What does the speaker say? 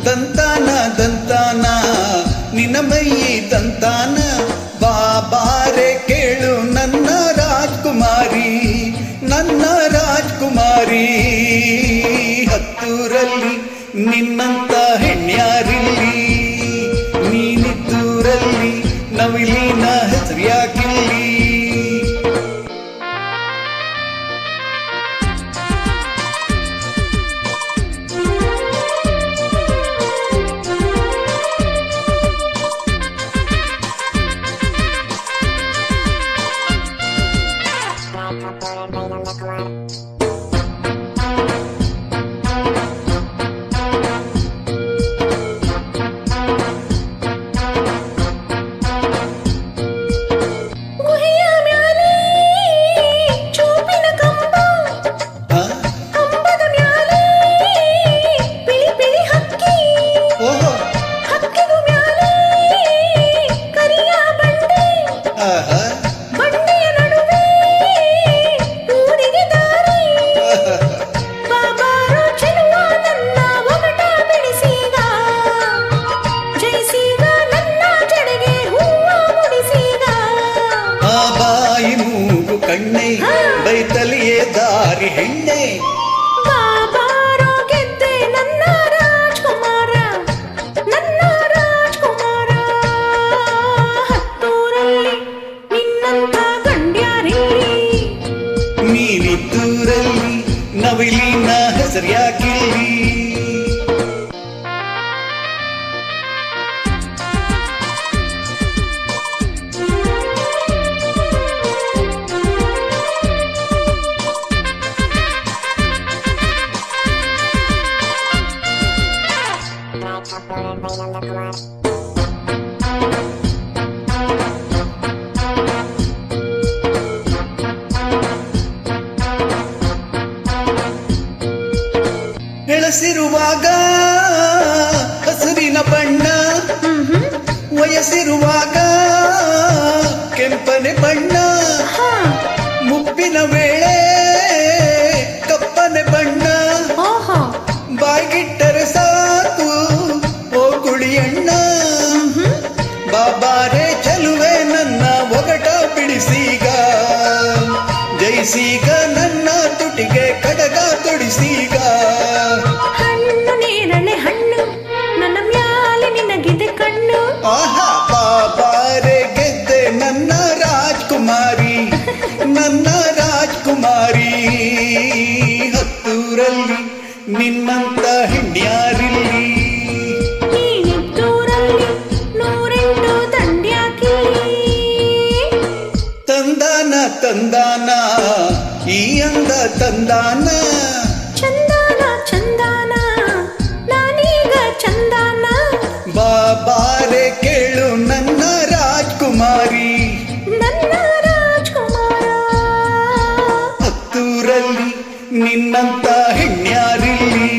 ದಂತಾನ ದಂತಾನ ನಿನ್ನ ಮೈಯಿ ದಂತಾನ ಬಾಬಾರೆ ಕೇಳು ನನ್ನ ರಾಜ್ಕುಮಾರಿ ನನ್ನ ರಾಜ್ಕುಮಾರಿ ಹತ್ತೂರಲ್ಲಿ ನಿನ್ನಂತ ಹೆಣ್ಯಾರಿಲ್ಲಿ ನೀನಿದ್ದೂರಲ್ಲಿ ನವಿಲಿನ ಹೆಸರ್ಯಾಕಿಲ್ಲಿ ಕಣ್ಣೆ ಬೈತಲಿಯೇ ದಾರಿ ಹೆಣ್ಣೆ ಬಾಬಾರೋ ಗೆದ್ದೆ ನನ್ನ ರಾಜ್ಕುಮಾರ ನನ್ನ ರಾಜ್ಕುಮಾರ ಹತ್ತೂರಲ್ಲಿ ನಿನ್ನಂತ ಗಂಡ್ಯಾರಿಲ್ಲಿ ನೀನಿದ್ದೂರಲ್ಲಿ ನವಿಲಿನ ಹೆಸರ್ಯಾಕಿಲ್ಲಿ ಬೆಳೆಸಿರುವಾಗ ಹಸುರಿನ ಬಣ್ಣ ವಯಸ್ಸಿರುವಾಗ ಕೆಂಪನೆ ಬಣ್ಣ ಮುಪ್ಪಿನ ವೇಳೆ ಕಪ್ಪನೆ ಬಣ್ಣ ಬಾಯ್ಗಿಟ್ಟರೆ ಸಾಕು ಓ ಕುಳಿಯಣ್ಣ ಬಾಬಾರೆ ಚಲುವೆ ನನ್ನ ಒಗಟ ಬಿಡಿಸೀಗ ಜಯಿಸೀಗ ನನ್ನ ತುಟಿಗೆ ಕಡಗ ತೊಡಿಸೀಗ ಹಣ್ಣು ನೇರಳೆ ಹಣ್ಣು ನನ್ನ ಮ್ಯಾಲೆ ನಿನಗಿದೆ ಕಣ್ಣು ಆಹಾ ಬಾಬಾರೆ ಗೆದ್ದೆ ನನ್ನ ರಾಜ್ಕುಮಾರಿ ನನ್ನ ರಾಜ್ಕುಮಾರಿ ಹತ್ತೂರಲ್ಲಿ ನಿನ್ನಂತ ಹೆಣ್ಯಾರಿಲ್ಲಿ ನೀನಿದ್ದೂರಲ್ಲಿ ನೂರೆಂಟು ದಂಡ್ಯಾಕಿಲ್ಲಿ ತಂದಾನ ತಂದಾನ ಈ ಅಂದ ತಂದಾನ ಚಂದಾನ ಚಂದಾನ ನಾನೀಗ ಚಂದಾನ ಬಾಬಾರೆ ಕೇಳು ನನ್ನ ರಾಜ್ಕುಮಾರಿ ನನ್ನ ರಾಜ್ಕುಮಾರ ಹತ್ತೂರಲ್ಲಿ ನಿನ್ನಂತ ಹೆಣ್ಯಾರಿಲ್ಲಿ